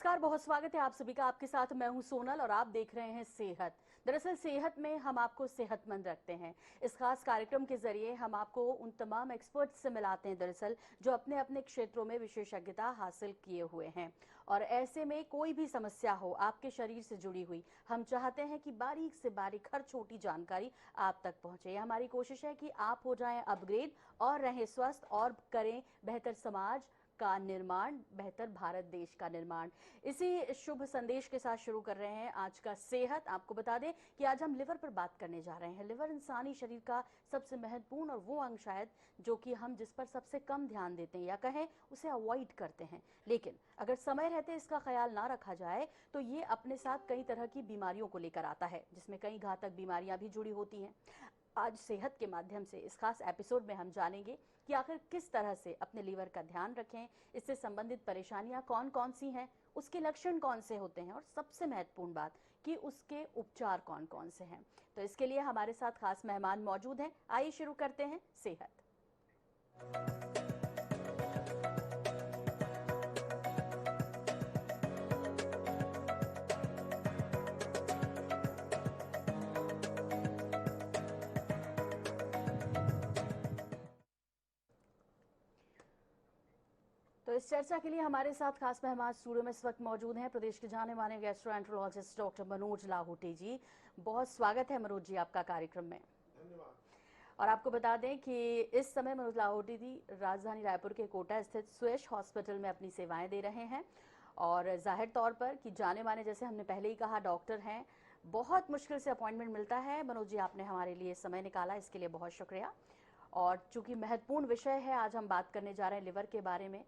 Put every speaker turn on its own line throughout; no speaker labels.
नमस्कार, बहुत स्वागत है आप सभी का। आपके साथ मैं हूं सोनल और आप देख रहे हैं सेहत। दरअसल सेहत में हम आपको सेहतमंद रखते हैं। इस खास कार्यक्रम के जरिए हम आपको उन तमाम एक्सपर्ट्स से मिलाते हैं दरअसल जो अपने अपने क्षेत्रों में विशेषज्ञता हासिल किए हुए हैं। और ऐसे में कोई भी समस्या हो आपके शरीर से जुड़ी हुई, हम चाहते हैं कि बारीक से बारीक हर छोटी जानकारी आप तक पहुंचे। हमारी कोशिश है कि आप हो जाएं अपग्रेड और रहें स्वस्थ और करें बेहतर समाज का निर्माण, बेहतर भारत देश का निर्माण। इसी शुभ संदेश के साथ शुरू कर रहे हैं आज का सेहत। आपको बता दें कि आज हम लिवर पर बात करने जा रहे हैं। लिवर इंसानी शरीर का सबसे महत्वपूर्ण और वो अंग शायद जो कि हम जिस पर सबसे कम ध्यान देते हैं या कहें उसे अवॉइड करते हैं। लेकिन अगर समय रहते इसका ख्याल ना रखा जाए तो ये अपने साथ कई तरह की बीमारियों को लेकर आता है, जिसमें कई घातक बीमारियां भी जुड़ी होती हैं। आज सेहत के माध्यम से इस खास एपिसोड में हम जानेंगे कि आखिर किस तरह से अपने लीवर का ध्यान रखें, इससे संबंधित परेशानियां कौन कौन सी हैं, उसके लक्षण कौन से होते हैं और सबसे महत्वपूर्ण बात कि उसके उपचार कौन कौन से हैं। तो इसके लिए हमारे साथ खास मेहमान मौजूद हैं। आइए शुरू करते हैं सेहत। तो इस चर्चा के लिए हमारे साथ खास मेहमान स्टूडियो में इस वक्त मौजूद हैं प्रदेश के जाने माने गैस्ट्रोएंटरोलॉजिस्ट डॉक्टर मनोज लाहौटी जी। बहुत स्वागत है मनोज जी आपका कार्यक्रम में।
धन्यवाद।
और आपको बता दें कि इस समय मनोज लाहौटी जी राजधानी रायपुर के कोटा स्थित स्वेश हॉस्पिटल में अपनी सेवाएं दे रहे हैं। और जाहिर तौर पर कि जाने माने, जैसे हमने पहले ही कहा, डॉक्टर हैं। बहुत मुश्किल से अपॉइंटमेंट मिलता है। मनोज जी आपने हमारे लिए समय निकाला, इसके लिए बहुत शुक्रिया। और चूंकि महत्वपूर्ण विषय है, आज हम बात करने जा रहे हैं लिवर के बारे में।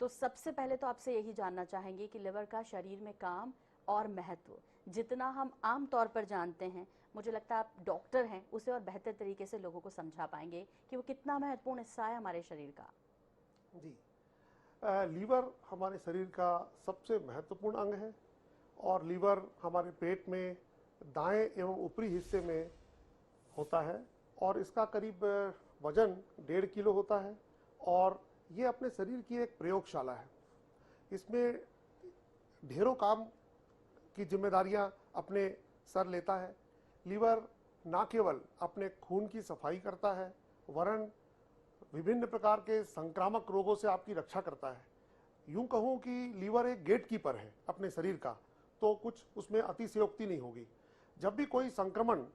तो सबसे पहले तो आपसे यही जानना चाहेंगे कि लिवर का शरीर में काम और महत्व जितना हम आम तौर पर जानते हैं, मुझे लगता है आप डॉक्टर हैं, उसे और बेहतर तरीके से लोगों को समझा पाएंगे कि वो कितना महत्वपूर्ण हिस्सा है हमारे शरीर का।
जी, लीवर हमारे शरीर का सबसे महत्वपूर्ण अंग है और लीवर हमारे पेट में दाएं एवं ऊपरी हिस्से में होता है और इसका करीब वजन 1.5 किलो होता है और ये अपने शरीर की एक प्रयोगशाला है। इसमें ढेरों काम की जिम्मेदारियां अपने सर लेता है। लीवर ना केवल अपने खून की सफाई करता है, वरन विभिन्न प्रकार के संक्रामक रोगों से आपकी रक्षा करता है। यूं कहूं कि लीवर एक गेटकीपर है अपने शरीर का, तो कुछ उसमें अतिशयोक्ति नहीं होगी। जब भी कोई संक्रमण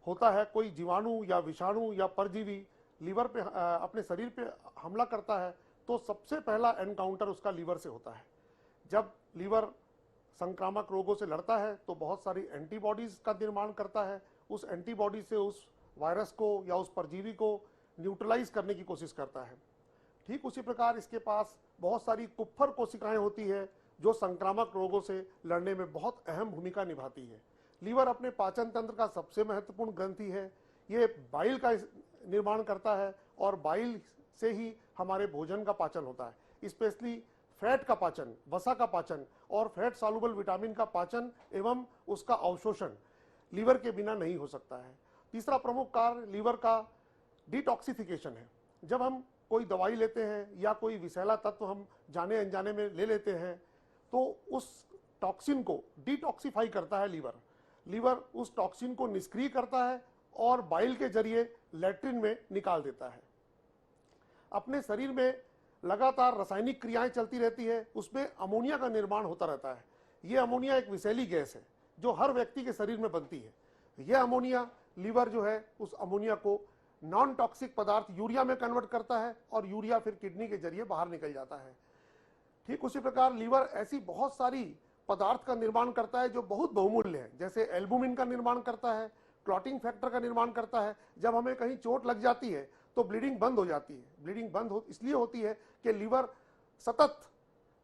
होता है, कोई जीवाणु या विषाणु या परजीवी लीवर पे अपने शरीर पे हमला करता है, तो सबसे पहला एनकाउंटर उसका लीवर से होता है। जब लीवर संक्रामक रोगों से लड़ता है तो बहुत सारी एंटीबॉडीज का निर्माण करता है। उस एंटीबॉडी से उस वायरस को या उस परजीवी को न्यूट्रलाइज करने की कोशिश करता है। ठीक उसी प्रकार इसके पास बहुत सारी कुप्फर कोशिकाएं होती है जो संक्रामक रोगों से लड़ने में बहुत अहम भूमिका निभाती है। लीवर अपने पाचन तंत्र का सबसे महत्वपूर्ण ग्रंथि है। ये बाइल का निर्माण करता है और बाइल से ही हमारे भोजन का पाचन होता है। स्पेशली फैट का पाचन, वसा का पाचन और फैट सॉल्युबल विटामिन का पाचन एवं उसका अवशोषण लीवर के बिना नहीं हो सकता है। तीसरा प्रमुख कार्य लीवर का डिटॉक्सिफिकेशन है। जब हम कोई दवाई लेते हैं या कोई विषैला तत्व हम जाने अनजाने में ले लेते हैं तो उस टॉक्सिन को डिटॉक्सिफाई करता है लीवर। लीवर उस टॉक्सिन को निष्क्रिय करता है और बाइल के जरिए लैट्रिन में निकाल देता है। अपने शरीर में लगातार रासायनिक क्रियाएं चलती रहती है, उसमें अमोनिया का निर्माण होता रहता है। यह अमोनिया एक विषैली गैस है जो हर व्यक्ति के शरीर में बनती है। यह अमोनिया, लीवर जो है उस अमोनिया को नॉन टॉक्सिक पदार्थ यूरिया में कन्वर्ट करता है और यूरिया फिर किडनी के जरिए बाहर निकल जाता है। ठीक उसी प्रकार लीवर ऐसी बहुत सारी पदार्थ का निर्माण करता है जो बहुत बहुमूल्य है। जैसे एल्बुमिन का निर्माण करता है, क्लॉटिंग फैक्टर का निर्माण करता है। जब हमें कहीं चोट लग जाती है तो ब्लीडिंग बंद हो जाती है। ब्लीडिंग बंद इसलिए होती है कि लीवर सतत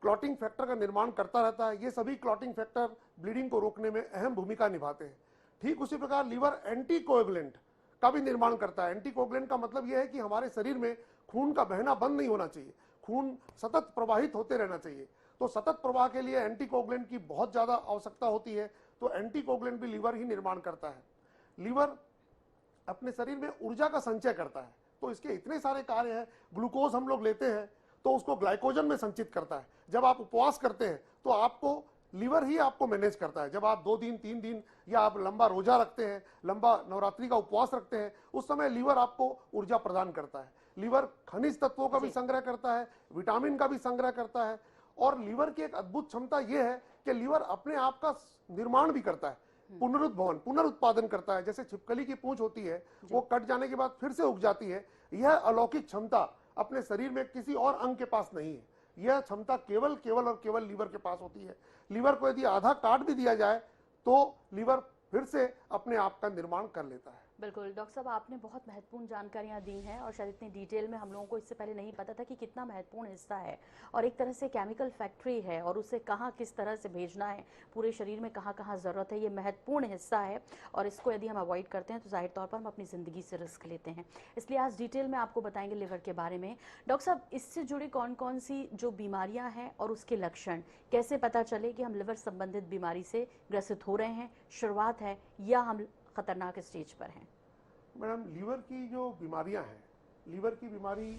क्लॉटिंग फैक्टर का निर्माण करता रहता है। ये सभी क्लॉटिंग फैक्टर ब्लीडिंग को रोकने में अहम भूमिका निभाते हैं। ठीक उसी प्रकार लीवर एंटीकोएगुलेंट का भी निर्माण करता है। एंटीकोएगुलेंट का मतलब यह है कि हमारे शरीर में खून का बहना बंद नहीं होना चाहिए, खून सतत प्रवाहित होते रहना चाहिए। तो सतत प्रवाह के लिए एंटीकोएगुलेंट की बहुत ज्यादा आवश्यकता होती है, तो एंटीकोएगुलेंट भी लीवर ही निर्माण करता है। लीवर अपने शरीर में ऊर्जा का संचय करता है, तो इसके इतने सारे कार्य हैं। ग्लूकोज हम लोग लेते हैं तो उसको ग्लाइकोजन में संचित करता है। जब आप उपवास करते हैं तो आपको लीवर ही आपको मैनेज करता है। जब आप 2 दिन 3 दिन या आप लंबा रोजा रखते हैं, लंबा नवरात्रि का उपवास रखते हैं, उस समय लीवर आपको ऊर्जा प्रदान करता है। लीवर खनिज तत्वों का भी संग्रह करता है, विटामिन का भी संग्रह करता है। और लीवर की एक अद्भुत क्षमता यह है कि लीवर अपने आप का निर्माण भी करता है, पुनरुद्भवन पुनरुत्पादन करता है। जैसे छिपकली की पूंछ होती है, वो कट जाने के बाद फिर से उग जाती है। यह अलौकिक क्षमता अपने शरीर में किसी और अंग के पास नहीं है। यह क्षमता केवल केवल और केवल लीवर के पास होती है। लीवर को यदि आधा काट भी दिया जाए तो लीवर फिर से अपने आप का निर्माण कर लेता है।
बिल्कुल डॉक्टर साहब, आपने बहुत महत्वपूर्ण जानकारियां दी हैं और शायद इतनी डिटेल में हम लोगों को इससे पहले नहीं पता था कि कितना महत्वपूर्ण हिस्सा है और एक तरह से केमिकल फैक्ट्री है और उसे कहाँ किस तरह से भेजना है, पूरे शरीर में कहाँ कहाँ ज़रूरत है, ये महत्वपूर्ण हिस्सा है। और इसको यदि हम अवॉइड करते हैं तो जाहिर तौर पर हम अपनी ज़िंदगी से रिस्क लेते हैं। इसलिए आज डिटेल में आपको बताएंगे लिवर के बारे में। डॉक्टर साहब, इससे जुड़ी कौन कौन सी जो बीमारियाँ हैं और उसके लक्षण कैसे पता चले कि हम लिवर संबंधित बीमारी से ग्रसित हो रहे हैं, शुरुआत है या हम खतरनाक स्टेज पर हैं?
मैडम, लीवर की जो बीमारियां हैं, लीवर की बीमारी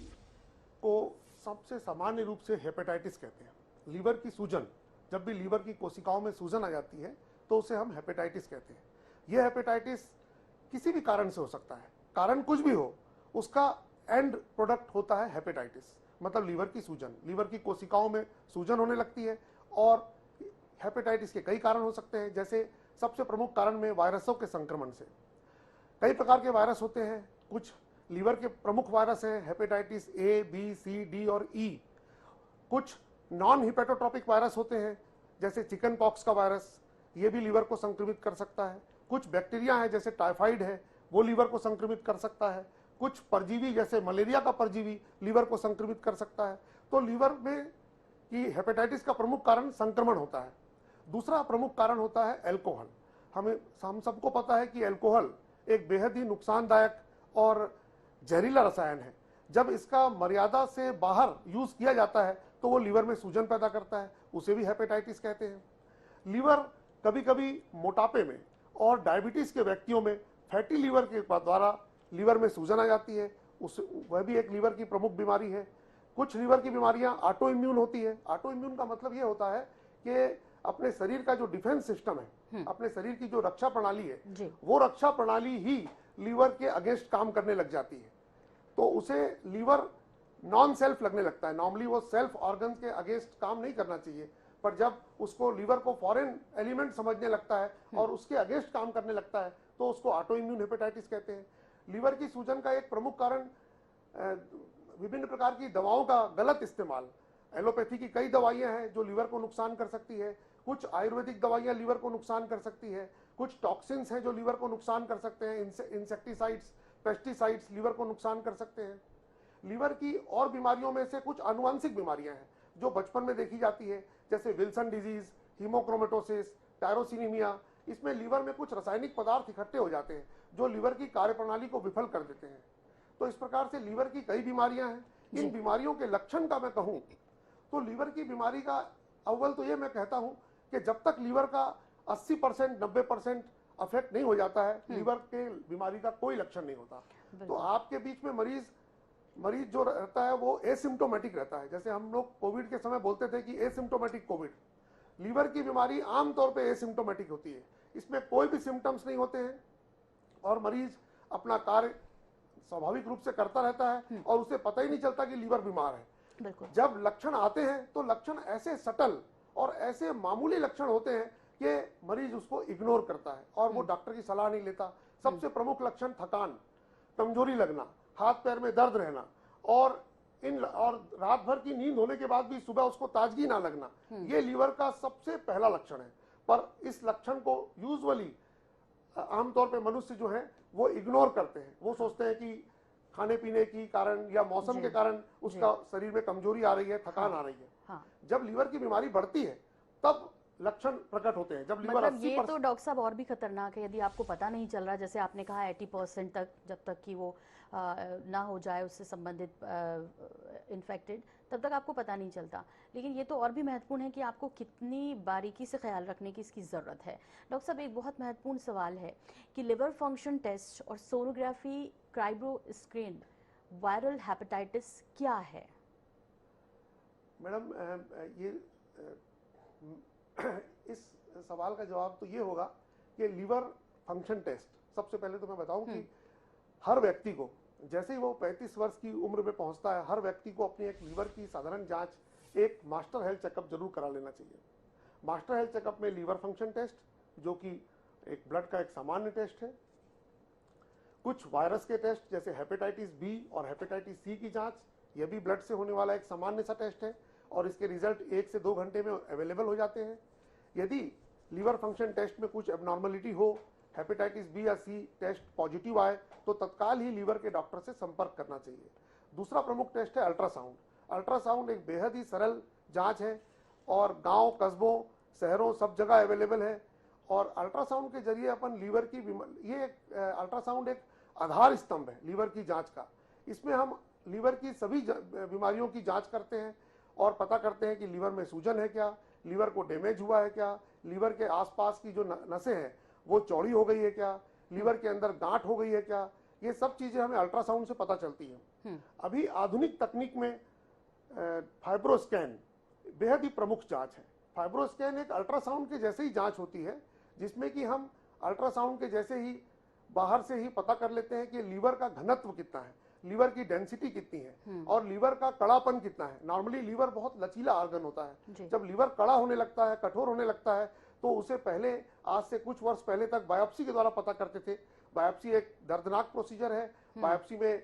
को सबसे सामान्य रूप से हेपेटाइटिस कहते हैं। लीवर की सूजन, जब भी लीवर की कोशिकाओं में सूजन आ जाती है तो उसे हम हेपेटाइटिस कहते हैं। यह हेपेटाइटिस किसी भी कारण से हो सकता है, कारण कुछ भी हो, उसका एंड प्रोडक्ट होता है हेपेटाइटिस, मतलब लीवर की सूजन। लीवर की कोशिकाओं में सूजन होने लगती है और हेपेटाइटिस के कई कारण हो सकते हैं। जैसे सबसे प्रमुख कारण में वायरसों के संक्रमण से, कई प्रकार के वायरस होते हैं। कुछ लीवर के प्रमुख वायरस हैं, hepatitis A, B, C, D और ई। कुछ नॉन हिपेटोट्रॉपिक वायरस होते हैं, जैसे चिकन पॉक्स का वायरस, ये भी लीवर को संक्रमित कर सकता है। कुछ बैक्टीरिया है, जैसे टाइफाइड है, वो लीवर को संक्रमित कर सकता है। कुछ परजीवी, जैसे मलेरिया का परजीवी, लीवर को संक्रमित कर सकता है। तो लीवर में की हेपेटाइटिस का प्रमुख कारण संक्रमण होता है। दूसरा प्रमुख कारण होता है अल्कोहल। हम सबको पता है कि अल्कोहल एक बेहद ही नुकसानदायक और जहरीला रसायन है। जब इसका मर्यादा से बाहर यूज किया जाता है तो वो लीवर में सूजन पैदा करता है, उसे भी हेपेटाइटिस कहते हैं। लीवर कभी कभी मोटापे में और डायबिटीज के व्यक्तियों में फैटी लीवर के द्वारा लीवर में सूजन आ जाती है, वह भी एक लीवर की प्रमुख बीमारी है। कुछ लीवर की बीमारियां ऑटो इम्यून होती है। ऑटो इम्यून का मतलब ये होता है कि अपने शरीर का जो डिफेंस सिस्टम है, अपने शरीर की जो रक्षा प्रणाली है, वो रक्षा प्रणाली ही लीवर के अगेंस्ट काम करने लग जाती है, तो उसे लीवर नॉन सेल्फ लगने लगता है। नॉर्मली वो सेल्फ ऑर्गन्स के अगेंस्ट काम नहीं करना चाहिए, पर जब उसको लीवर को फॉरेन एलिमेंट समझने लगता है और उसके अगेंस्ट काम करने लगता है तो उसको ऑटो इम्यून हेपेटाइटिस कहते हैं। लीवर की सूजन का एक प्रमुख कारण विभिन्न प्रकार की दवाओं का गलत इस्तेमाल। एलोपैथी की कई दवाइयां हैं जो लीवर को नुकसान कर सकती है, कुछ आयुर्वेदिक दवाइयां लीवर को नुकसान कर सकती है, कुछ टॉक्सिन्स हैं जो लीवर को नुकसान कर सकते हैं, इंसेक्टिसाइड्स, पेस्टिसाइड्स लीवर को नुकसान कर सकते हैं। लीवर की और बीमारियों में से कुछ आनुवंशिक बीमारियां हैं जो बचपन में देखी जाती है, जैसे विल्सन डिजीज, हीमोक्रोमेटोसिस, टायरोसिनीमिया। इसमें लीवर में कुछ रासायनिक पदार्थ इकट्ठे हो जाते हैं जो लीवर की कार्यप्रणाली को विफल कर देते हैं। तो इस प्रकार से लीवर की कई बीमारियां हैं। इन बीमारियों के लक्षण का मैं कहूं तो लीवर की बीमारी का अव्वल तो ये मैं कहता हूं कि जब तक लीवर का 80% 90% अफेक्ट नहीं हो जाता है, लीवर के बीमारी का कोई लक्षण नहीं होता। तो आपके बीच में मरीज जो रहता है वो एसिम्टोमेटिक रहता है। जैसे हम लोग कोविड के समय बोलते थे कि एसिम्टोमेटिक कोविड, लीवर की बीमारी आमतौर पे एसिम्टोमेटिक होती है। इसमें कोई भी सिम्टम्स नहीं होते हैं और मरीज अपना कार्य स्वाभाविक रूप से करता रहता है और उसे पता ही नहीं चलता कि लीवर बीमार है। जब लक्षण आते हैं तो लक्षण ऐसे सटल और ऐसे मामूली लक्षण होते हैं कि मरीज उसको इग्नोर करता है और वो डॉक्टर की सलाह नहीं लेता। सबसे प्रमुख लक्षण थकान, कमजोरी लगना, हाथ पैर में दर्द रहना और रात भर की नींद होने के बाद भी सुबह उसको ताजगी ना लगना, ये लीवर का सबसे पहला लक्षण है। पर इस लक्षण को यूजुअली आमतौर पे मनुष्य जो है वो इग्नोर करते हैं। वो सोचते हैं कि खाने पीने की कारण या मौसम के कारण उसका शरीर में कमजोरी आ रही है, थकान आ रही है। जब लीवर की बीमारी बढ़ती है तब लक्षण प्रकट होते हैं। जब लीवर
मतलब ये तो डॉक्टर साहब और भी खतरनाक है, यदि आपको पता नहीं चल रहा, जैसे आपने कहा 80% तक, जब तक कि वो ना हो जाए उससे संबंधित इन्फेक्टेड, तब तक आपको पता नहीं चलता। लेकिन ये तो और भी महत्वपूर्ण है कि आपको कितनी बारीकी से ख्याल रखने की इसकी ज़रूरत है। डॉक्टर साहब, एक बहुत महत्वपूर्ण सवाल है कि लिवर फंक्शन टेस्ट और सोनोग्राफी क्राइब्रो स्क्रीन वायरल हेपेटाइटिस क्या है?
मैडम ये इस सवाल का जवाब तो ये होगा कि लीवर फंक्शन टेस्ट, सबसे पहले तो मैं बताऊं कि हर व्यक्ति को जैसे ही वो 35 वर्ष की उम्र में पहुंचता है, हर व्यक्ति को अपनी एक लीवर की साधारण जांच, एक मास्टर हेल्थ चेकअप जरूर करा लेना चाहिए। मास्टर हेल्थ चेकअप में लीवर फंक्शन टेस्ट, जो कि एक ब्लड का एक सामान्य टेस्ट है, कुछ वायरस के टेस्ट जैसे हेपेटाइटिस बी और हेपेटाइटिस सी की जांच, यह भी ब्लड से होने वाला एक सामान्य सा टेस्ट है और इसके रिजल्ट 1 से 2 घंटे में अवेलेबल हो जाते हैं। यदि लीवर फंक्शन टेस्ट में कुछ एबनॉर्मलिटी हो, हेपेटाइटिस बी या सी टेस्ट पॉजिटिव आए, तो तत्काल ही लीवर के डॉक्टर से संपर्क करना चाहिए। दूसरा प्रमुख टेस्ट है अल्ट्रासाउंड। अल्ट्रासाउंड एक बेहद ही सरल जांच है और गांव, कस्बों, शहरों सब जगह अवेलेबल है और अल्ट्रासाउंड के जरिए अपन लीवर की अल्ट्रासाउंड एक आधार स्तंभ है लीवर की जांच का। इसमें हम लीवर की सभी बीमारियों की जांच करते हैं और पता करते हैं कि लीवर में सूजन है क्या, लीवर को डैमेज हुआ है क्या, लीवर के आसपास की जो नसें हैं वो चौड़ी हो गई है क्या, लीवर के अंदर गांठ हो गई है क्या, ये सब चीजें हमें अल्ट्रासाउंड से पता चलती हैं। अभी आधुनिक तकनीक में फाइब्रोस्कैन बेहद ही प्रमुख जांच है। फाइब्रोस्कैन एक अल्ट्रासाउंड के जैसे ही जांच होती है, जिसमें कि हम अल्ट्रासाउंड के जैसे ही बाहर से ही पता कर लेते हैं कि लीवर का घनत्व कितना है, लीवर की डेंसिटी कितनी है और लीवर का कड़ापन कितना है। नॉर्मली लीवर बहुत लचीला ऑर्गन होता है, जब लीवर कड़ा होने लगता है, कठोर होने लगता है, तो उसे पहले आज से कुछ वर्ष पहले तक बायोप्सी के द्वारा पता करते थे। बायोप्सी एक दर्दनाक प्रोसीजर है, बायोप्सी में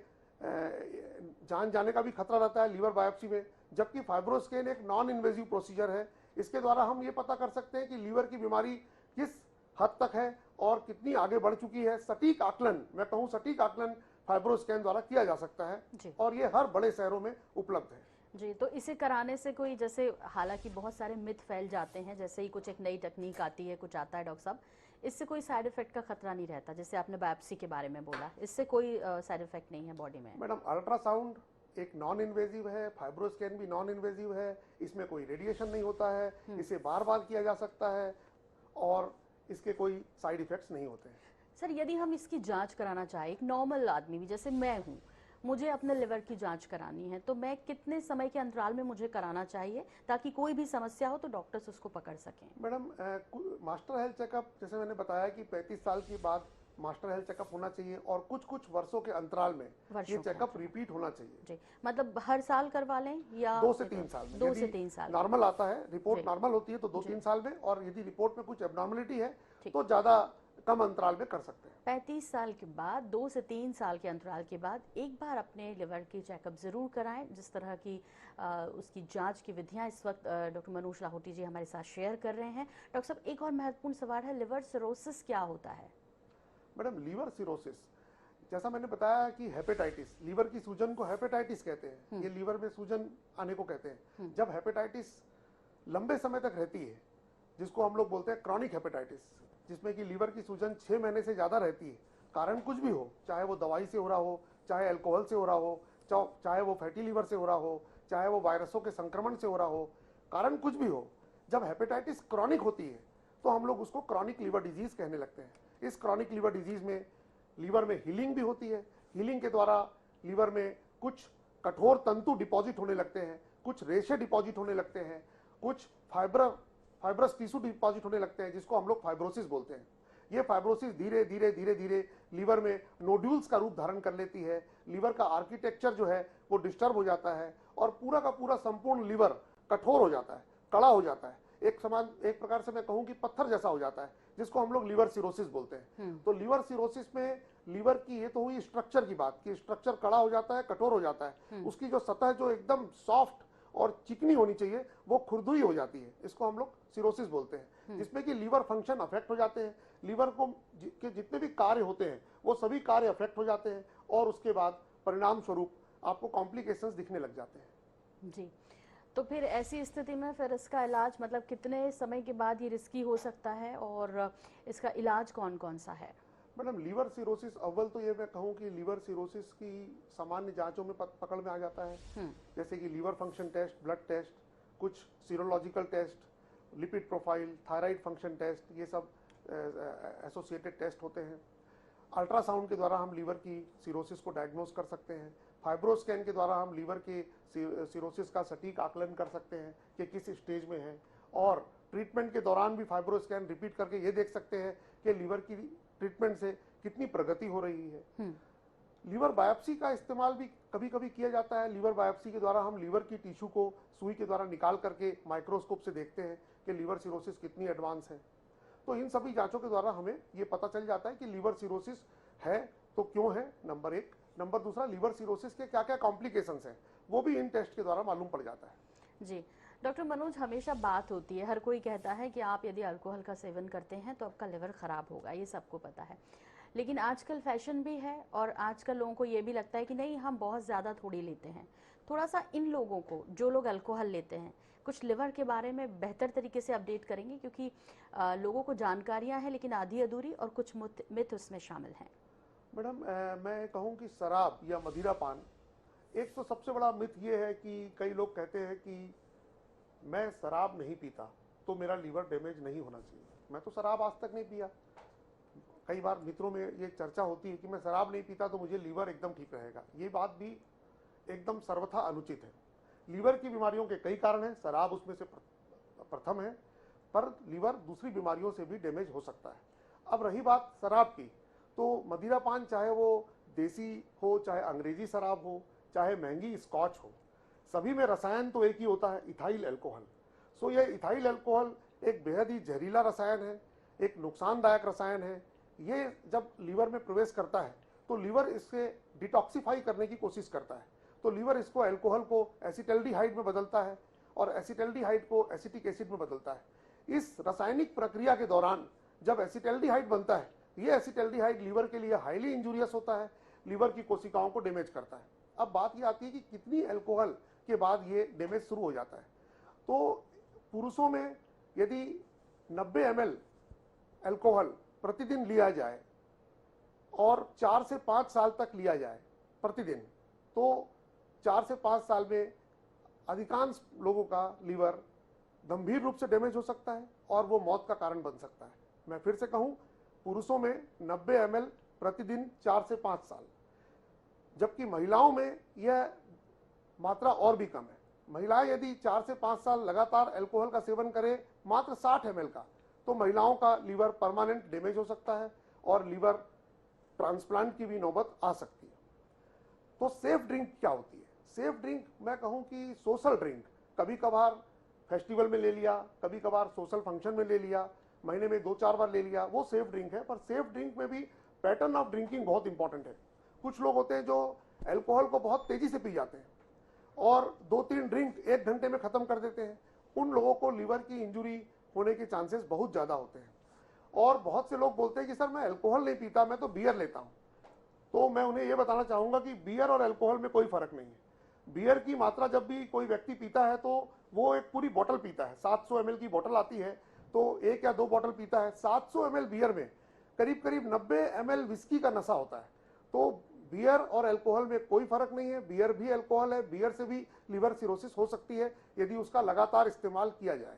जान जाने का भी खतरा रहता है लीवर बायोप्सी में, जबकि फाइब्रोस्कैन एक नॉन इन्वेजिव प्रोसीजर है। इसके द्वारा हम ये पता कर सकते हैं कि लीवर की बीमारी किस हद तक है और कितनी आगे बढ़ चुकी है। सटीक आकलन, मैं कहूँ सटीक आकलन फाइब्रोस्कैन द्वारा किया जा सकता है और ये हर बड़े शहरों में उपलब्ध है।
जी, तो इसे कराने से कोई, जैसे हालांकि बहुत सारे मिथ फैल जाते हैं, जैसे ही कुछ एक नई टेक्निक आती है, कुछ आता है डॉक्टर साहब, इससे कोई साइड इफेक्ट का खतरा नहीं रहता? जैसे आपने बायोप्सी के बारे में बोला, इससे कोई साइड इफेक्ट नहीं है बॉडी में?
मैडम, अल्ट्रासाउंड एक नॉन इन्वेजिव है, फाइब्रोस्कैन भी नॉन इन्वेजिव है, इसमें कोई रेडिएशन नहीं होता है, इसे बार बार किया जा सकता है और इसके कोई साइड इफेक्ट्स नहीं होते हैं।
सर, यदि हम इसकी जांच कराना चाहें, एक नॉर्मल आदमी भी जैसे मैं हूँ, मुझे अपने लिवर की जांच करानी है, तो मैं कितने समय के अंतराल में मुझे कराना चाहिए ताकि कोई भी समस्या हो तो डॉक्टर्स उसको पकड़ सकें?
मैडम, मास्टर हेल्थ चेकअप, जैसे मैंने बताया कि 35 साल के बाद मास्टर हेल्थ चेकअप होना चाहिए और कुछ कुछ वर्षों के अंतराल में ये चेकअप रिपीट होना चाहिए।
जी, मतलब हर साल करवा लें या
2 से 3 साल में?
2 से 3 साल
नॉर्मल आता है, रिपोर्ट नॉर्मल होती है तो 2-3 साल में, और यदि रिपोर्ट में कुछ एबनॉर्मलिटी है तो ज्यादा कम अंतराल में कर सकते हैं।
35 साल के बाद, 2 से 3 साल के अंतराल के बाद एक बार अपने लिवर की चेकअप जरूर कराएं। जिस तरह की उसकी जांच की विधियां इस वक्त डॉक्टर मनोज लाहोटी जी हमारे साथ शेयर कर रहे हैं। डॉक्टर साहब, एक और महत्वपूर्ण सवाल है, लिवर सिरोसिस क्या होता है?
मैडम, लीवर सिरोसिस, जैसा मैंने बताया कि हेपेटाइटिस, लीवर की सूजन को हेपेटाइटिस कहते हैं, ये लीवर में सूजन आने को कहते हैं। जब हेपेटाइटिस लंबे समय तक रहती है, जिसको हम लोग बोलते हैं क्रॉनिक हेपेटाइटिस, जिसमें कि लीवर की सूजन 6 महीने से ज्यादा रहती है, कारण कुछ भी हो, चाहे वो दवाई से हो रहा हो, चाहे अल्कोहल से हो रहा हो, चाहे वो फैटी लीवर से हो रहा हो, चाहे वो वायरसों के संक्रमण से हो रहा हो, कारण कुछ भी हो, जब हेपेटाइटिस क्रॉनिक होती है तो हम लोग उसको क्रॉनिक लीवर डिजीज कहने लगते हैं। इस क्रॉनिक लीवर डिजीज में लीवर में हीलिंग भी होती है। हीलिंग के द्वारा लीवर में कुछ कठोर तंतु डिपॉजिट होने लगते हैं, कुछ रेशे डिपॉजिट होने लगते हैं, कुछ फाइब्रस टिश्यू डिपॉजिट होने लगते हैं, जिसको हम लोग फाइब्रोसिस बोलते हैं। ये फाइब्रोसिस धीरे धीरे धीरे धीरे लीवर में नोड्यूल्स का रूप धारण कर लेती है। लीवर का आर्किटेक्चर जो है वो डिस्टर्ब हो जाता है और पूरा का पूरा संपूर्ण लीवर कठोर हो जाता है, कड़ा हो जाता है, एक प्रकार से मैं कहूं कि पत्थर जैसा हो जाता है, जिसको हम लोग लीवर सिरोसिस बोलते हैं। तो लीवर सिरोसिस में लीवर की ये तो हुई स्ट्रक्चर की बात कि स्ट्रक्चर कड़ा हो जाता है, कठोर हो जाता है, उसकी जो सतह जो एकदम सॉफ्ट और चिकनी होनी चाहिए वो खुरदुरी हो जाती है, इसको हम लोग सिरोसिस बोलते हैं, जिसमें कि लीवर फंक्शन अफेक्ट हो जाते हैं। लीवर को के जितने भी कार्य होते हैं वो सभी कार्य अफेक्ट हो जाते हैं और उसके बाद परिणाम स्वरूप आपको कॉम्प्लिकेशंस दिखने लग जाते हैं।
जी, तो फिर ऐसी स्थिति में फिर इसका इलाज, मतलब कितने समय के बाद ये रिस्की हो सकता है और इसका इलाज कौन कौन सा है?
मैडम, लीवर सिरोसिस, अव्वल तो ये मैं कहूँ कि लीवर सिरोसिस की सामान्य जांचों में पकड़ में आ जाता है, जैसे कि liver function test, blood test, कुछ serological test, lipid profile, thyroid function test, ये सब एसोसिएटेड टेस्ट होते हैं। अल्ट्रासाउंड के द्वारा हम लीवर की सिरोसिस को डायग्नोज कर सकते हैं। फाइब्रोस्कैन के द्वारा हम लीवर के सिरोसिस का सटीक आकलन कर सकते हैं कि किस स्टेज में है, और ट्रीटमेंट के दौरान भी फाइब्रोस्कैन रिपीट करके ये देख सकते हैं कि लीवर की ट्रीटमेंट से कितनी प्रगति हो रही है। लीवर बायोप्सी का इस्तेमाल भी कभी कभी किया जाता है। लीवर बायोप्सी के द्वारा हम लीवर की टिश्यू को सुई के द्वारा निकाल करके माइक्रोस्कोप से देखते हैं कि लीवर सिरोसिस कितनी एडवांस है। तो इन सभी जांचों के द्वारा हमें ये पता चल जाता है कि लीवर सिरोसिस है तो क्यों है, नंबर एक। नंबर दूसरा, लीवर सिरोसिस के क्या क्या कॉम्प्लिकेशंस हैं वो भी इन टेस्ट के द्वारा मालूम पड़ जाता है।
जी डॉक्टर मनोज, हमेशा बात होती है, हर कोई कहता है कि आप यदि अल्कोहल का सेवन करते हैं तो आपका लिवर खराब होगा, ये सबको पता है। लेकिन आजकल फैशन भी है और आजकल लोगों को ये भी लगता है कि नहीं, हम बहुत ज़्यादा थोड़ी लेते हैं। थोड़ा सा इन लोगों को, जो लोग अल्कोहल लेते हैं, कुछ लिवर के बारे में बेहतर तरीके से अपडेट करेंगे, क्योंकि लोगों को जानकारियां हैं लेकिन आधी अधूरी और कुछ मिथ उसमें शामिल हैं।
मैडम, मैं कहूँ कि शराब या मदिरा पान, एक तो सबसे बड़ा मिथ ये है कि कई लोग कहते हैं कि मैं शराब नहीं पीता तो मेरा लीवर डैमेज नहीं होना चाहिए। मैं तो शराब आज तक नहीं पिया। कई बार मित्रों में ये चर्चा होती है कि मैं शराब नहीं पीता तो मुझे लीवर एकदम ठीक रहेगा। ये बात भी एकदम सर्वथा अनुचित है। लीवर की बीमारियों के कई कारण हैं, शराब उसमें से प्रथम है, पर लीवर दूसरी बीमारियों से भी डैमेज हो सकता है। अब रही बात शराब की, तो मदिरा पान चाहे वो देसी हो, चाहे अंग्रेजी शराब हो, चाहे महंगी स्कॉच हो, सभी में रसायन तो एक ही होता है, इथाइल अल्कोहल। सो ये इथाइल अल्कोहल एक बेहद ही जहरीला रसायन है, एक नुकसानदायक रसायन है। ये जब लीवर में प्रवेश करता है तो लीवर इससे डिटॉक्सिफाई करने की कोशिश करता है, तो लीवर इसको अल्कोहल को एसिटल्डिहाइड में बदलता है और एसिटल्डिहाइड को एसिटिक एसिड में बदलता है। इस रासायनिक प्रक्रिया के दौरान जब एसिटल्डिहाइड बनता है, ये एसिटल्डिहाइड लीवर के लिए हाईली इंजूरियस होता है, लीवर की कोशिकाओं को डैमेज करता है। अब बात ये आती है कि कितनी अल्कोहल के बाद ये डैमेज शुरू हो जाता है। तो पुरुषों में यदि 90 ml अल्कोहल प्रतिदिन लिया जाए और 4 से 5 साल तक लिया जाए प्रतिदिन, तो 4 से 5 साल में अधिकांश लोगों का लीवर गंभीर रूप से डैमेज हो सकता है और वो मौत का कारण बन सकता है। मैं फिर से कहूं, पुरुषों में 90 ml प्रतिदिन 4 से 5 साल, जबकि महिलाओं में यह मात्रा और भी कम है। महिलाएं यदि 4 से 5 साल लगातार अल्कोहल का सेवन करें मात्र 60 ml का, तो महिलाओं का लीवर परमानेंट डैमेज हो सकता है और लीवर ट्रांसप्लांट की भी नौबत आ सकती है। तो सेफ ड्रिंक क्या होती है? सेफ ड्रिंक मैं कहूं कि सोशल ड्रिंक, कभी कभार फेस्टिवल में ले लिया, कभी कभार सोशल फंक्शन में ले लिया, महीने में 2-4 बार ले लिया, वो सेफ ड्रिंक है। पर सेफ ड्रिंक में भी पैटर्न ऑफ ड्रिंकिंग बहुत इंपॉर्टेंट है। कुछ लोग होते हैं जो अल्कोहल को बहुत तेजी से पी जाते हैं और 2-3 ड्रिंक 1 घंटे में खत्म कर देते हैं। उन लोगों को लीवर की इंजुरी होने के चांसेस बहुत ज्यादा होते हैं। और बहुत से लोग बोलते हैं कि सर मैं अल्कोहल नहीं पीता, मैं तो बियर लेता हूं। तो मैं उन्हें यह बताना चाहूंगा कि बियर और अल्कोहल में कोई फर्क नहीं है। बियर की मात्रा जब भी कोई व्यक्ति पीता है तो वो एक पूरी बोतल पीता है। 700 ml की बोतल आती है तो 1 या 2 बोतल पीता है। 700 ml बियर में करीब करीब 90 ml विस्की का नशा होता है। तो बियर और अल्कोहल में कोई फर्क नहीं है। बियर भी अल्कोहल है, बियर से भी लिवर सिरोसिस हो सकती है यदि उसका लगातार इस्तेमाल किया जाए।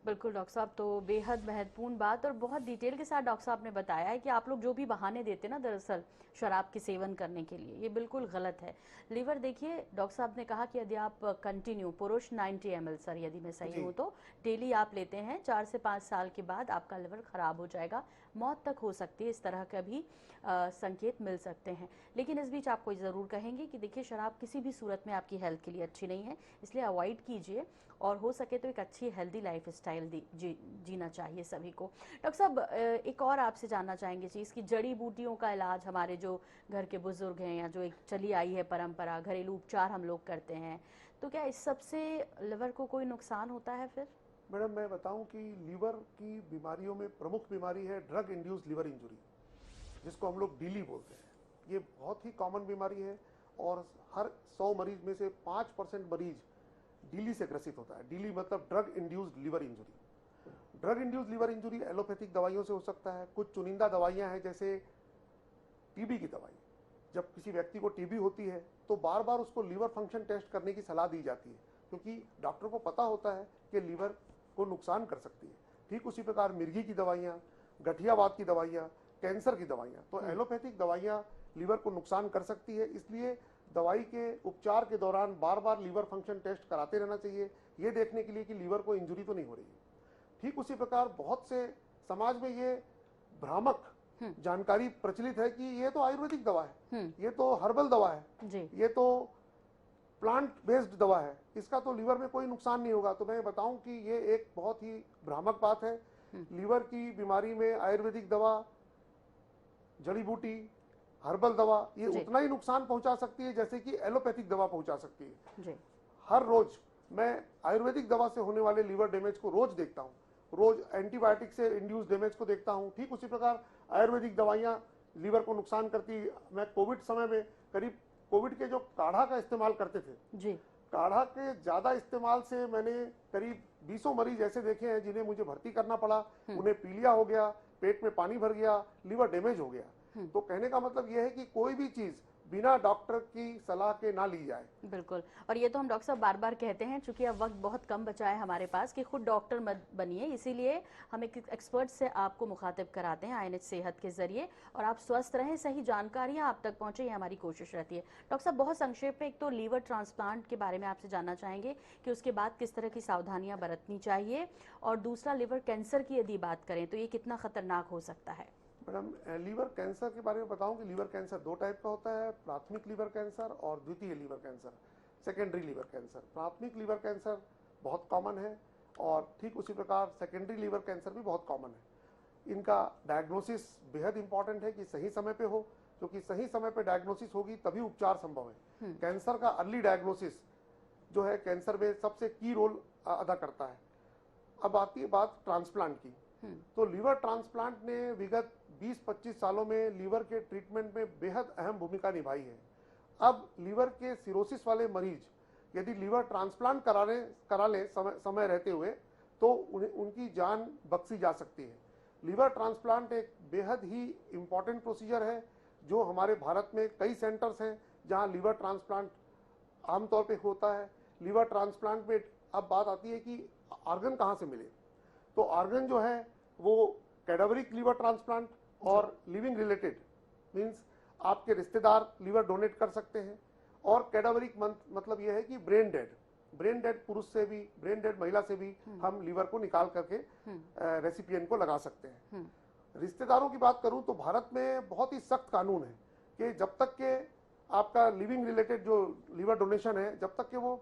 बिल्कुल डॉक्टर साहब, तो बेहद महत्वपूर्ण बात और बहुत डिटेल के साथ डॉक्टर साहब ने बताया है कि आप लोग जो भी बहाने देते ना दरअसल शराब के सेवन करने के लिए, ये बिल्कुल गलत है। लीवर देखिए, डॉक्टर साहब ने कहा कि यदि आप कंटिन्यू पुरुष 90 ml सर, यदि मैं सही हूँ तो डेली आप लेते हैं, 4 से 5 साल के बाद आपका लिवर खराब हो जाएगा, मौत तक हो सकती है, इस तरह का भी संकेत मिल सकते हैं। लेकिन इस बीच आपको ज़रूर कहेंगे कि देखिए, शराब किसी भी सूरत में आपकी हेल्थ के लिए अच्छी नहीं है, इसलिए अवॉइड कीजिए और हो सके तो एक अच्छी हेल्दी लाइफ स्टाइल जीना चाहिए सभी को। डॉक्टर साहब, एक और आपसे जानना चाहेंगे चीज़ कि जड़ी बूटियों का इलाज, हमारे जो घर के बुजुर्ग हैं या जो एक चली आई है परंपरा, घरेलू उपचार हम लोग करते हैं, तो क्या इस सब से लिवर को कोई नुकसान होता है फिर?
मैडम, मैं बताऊं कि लीवर की बीमारियों में प्रमुख बीमारी है ड्रग इंड्यूस्ड लिवर इंजुरी, जिसको हम लोग डीली बोलते हैं। ये बहुत ही कॉमन बीमारी है और हर 100 मरीज में से 5% मरीज डीली से ग्रसित होता है। डीली मतलब drug induced liver injury. Drug induced liver injury allopathic दवाइयों से हो सकता है। कुछ चुनिंदा दवाइयां हैं, जैसे टीबी की दवाई। जब किसी व्यक्ति को टीबी होती है तो बार बार उसको लीवर फंक्शन टेस्ट करने की सलाह दी जाती है, क्योंकि डॉक्टर को पता होता है कि लीवर को नुकसान कर सकती है। ठीक उसी प्रकार मिर्गी की दवाइयाँ, गठियावाद की दवाइयाँ, कैंसर की दवाइयाँ। तो एलोपैथिक दवाइयाँ लीवर को नुकसान कर सकती है। इसलिए दवाई के उपचार के दौरान बार बार लीवर फंक्शन टेस्ट कराते रहना चाहिए, ये देखने के लिए कि लीवर को इंजरी तो नहीं हो रही है। ठीक उसी प्रकार बहुत से समाज में ये भ्रामक जानकारी प्रचलित है कि ये तो आयुर्वेदिक दवा है, ये तो हर्बल दवा है, ये तो प्लांट बेस्ड दवा है, इसका तो लीवर में कोई नुकसान नहीं होगा। तो मैं बताऊं कि ये एक बहुत ही भ्रामक बात है। लीवर की बीमारी में आयुर्वेदिक दवा, जड़ी बूटी, हर्बल दवा ये उतना ही नुकसान पहुंचा सकती है जैसे कि एलोपैथिक दवा पहुंचा सकती है। हर रोज मैं आयुर्वेदिक दवा से होने वाले लीवर डैमेज को रोज देखता हूं, रोज एंटीबायोटिक से इंड्यूस डैमेज को देखता हूं। ठीक उसी प्रकार आयुर्वेदिक दवाइयां लीवर को नुकसान करती। मैं कोविड समय में करीब कोविड के जो काढ़ा का इस्तेमाल करते थे, काढ़ा के ज्यादा इस्तेमाल से मैंने करीब 20 मरीज ऐसे देखे हैं जिन्हें मुझे भर्ती करना पड़ा, उन्हें पीलिया हो गया, पेट में पानी भर गया, लीवर डैमेज हो गया। तो कहने का मतलब यह है कि कोई भी चीज बिना डॉक्टर की सलाह के ना ली जाए।
बिल्कुल, और ये तो हम डॉक्टर साहब बार बार कहते हैं, चूंकि अब वक्त बहुत कम बचा है हमारे पास, कि खुद डॉक्टर मत बनिए, इसीलिए हम एक एक्सपर्ट से आपको मुखातिब कराते हैं INH सेहत के जरिए, और आप स्वस्थ रहें, सही जानकारियां आप तक पहुंचे, ये हमारी कोशिश रहती है। डॉक्टर साहब बहुत संक्षेप में एक तो लीवर ट्रांसप्लांट के बारे में आपसे जानना चाहेंगे कि उसके बाद किस तरह की सावधानियां बरतनी चाहिए, और दूसरा लीवर कैंसर की यदि बात करें तो ये कितना खतरनाक हो सकता है।
मैडम, लीवर कैंसर के बारे में बताऊं कि लीवर कैंसर 2 टाइप का होता है, प्राथमिक लीवर कैंसर और द्वितीय liver cancer, secondary liver cancer. प्राथमिक लीवर कैंसर बहुत कॉमन है और ठीक उसी प्रकार सेकेंडरी लीवर कैंसर भी बहुत कॉमन है। इनका डायग्नोसिस बेहद इंपॉर्टेंट है कि सही समय पे हो, क्योंकि सही समय पे डायग्नोसिस होगी तभी उपचार संभव है। कैंसर का अर्ली डायग्नोसिस जो है कैंसर में सबसे की रोल अदा करता है। अब आती है बात ट्रांसप्लांट की, तो लीवर ट्रांसप्लांट ने विगत 20-25 सालों में लीवर के ट्रीटमेंट में बेहद अहम भूमिका निभाई है। अब लीवर के सिरोसिस वाले मरीज यदि लीवर ट्रांसप्लांट करा लें समय रहते हुए तो उनकी जान बख्शी जा सकती है। लीवर ट्रांसप्लांट एक बेहद ही इम्पॉर्टेंट प्रोसीजर है, जो हमारे भारत में कई सेंटर्स हैं जहां लीवर ट्रांसप्लांट आमतौर पे होता है। लीवर ट्रांसप्लांट में अब बात आती है कि ऑर्गन कहाँ से मिले, तो ऑर्गन जो है वो कैडावरिक लीवर ट्रांसप्लांट और लिविंग रिलेटेड मींस आपके रिश्तेदार लीवर डोनेट कर सकते हैं, और कैडावरिक मतलब यह है कि ब्रेन डेड पुरुष से भी, ब्रेन डेड महिला से भी हम लीवर को निकाल करके रेसिपिएंट को लगा सकते हैं। रिश्तेदारों की बात करूं तो भारत में बहुत ही सख्त कानून है कि जब तक के आपका लिविंग रिलेटेड जो लीवर डोनेशन है, जब तक के वो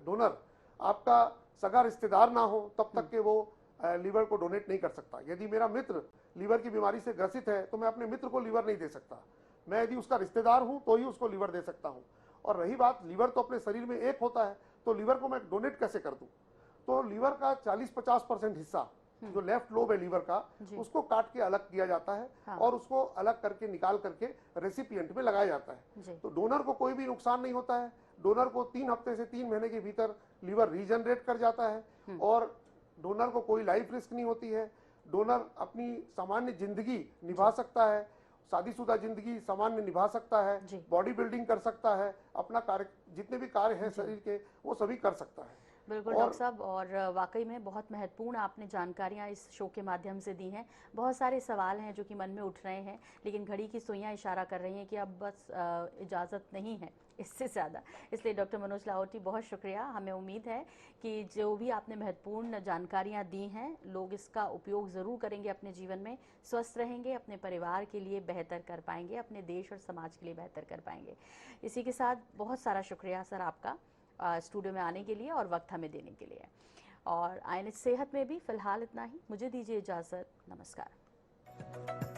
डोनर आपका सगा रिश्तेदार ना हो तब तक के वो लीवर को डोनेट नहीं कर सकता। यदि मेरा मित्र लीवर की बीमारी से ग्रसित है तो मैं अपने मित्र को लीवर नहीं दे सकता, मैं यदि उसका रिश्तेदार हूं तो ही उसको लीवर दे सकता हूं। और रही बात, लीवर तो अपने शरीर में एक होता है, तो लीवर को मैं डोनेट कैसे कर दूं? तो लीवर का 40-50% हिस्सा जो लेफ्ट लोब है लीवर का, उसको काट के अलग किया जाता है और उसको अलग करके निकाल करके रेसिपिएंट में लगाया जाता है। तो डोनर को कोई भी नुकसान नहीं होता है। डोनर को 3 हफ्ते से 3 महीने के भीतर लीवर रीजनरेट कर जाता है और डोनर को कोई लाइफ रिस्क नहीं होती है। डोनर अपनी सामान्य जिंदगी निभा सकता है, शादीशुदा जिंदगी सामान्य निभा सकता है, बॉडी बिल्डिंग कर सकता है, अपना कार्य जितने भी कार्य हैं शरीर के वो सभी कर सकता है।
बिल्कुल डॉक्टर साहब, और वाकई में बहुत महत्वपूर्ण आपने जानकारियां इस शो के माध्यम से दी हैं। बहुत सारे सवाल हैं जो कि मन में उठ रहे हैं, लेकिन घड़ी की सुइयां इशारा कर रही हैं कि अब बस इजाज़त नहीं है इससे ज़्यादा। इसलिए डॉक्टर मनोज लाहौटी बहुत शुक्रिया। हमें उम्मीद है कि जो भी आपने महत्वपूर्ण जानकारियाँ दी हैं, लोग इसका उपयोग ज़रूर करेंगे अपने जीवन में, स्वस्थ रहेंगे, अपने परिवार के लिए बेहतर कर पाएंगे, अपने देश और समाज के लिए बेहतर कर पाएंगे। इसी के साथ बहुत सारा शुक्रिया सर आपका स्टूडियो में आने के लिए और वक्त हमें देने के लिए। और INH सेहत में भी फ़िलहाल इतना ही, मुझे दीजिए इजाज़त, नमस्कार।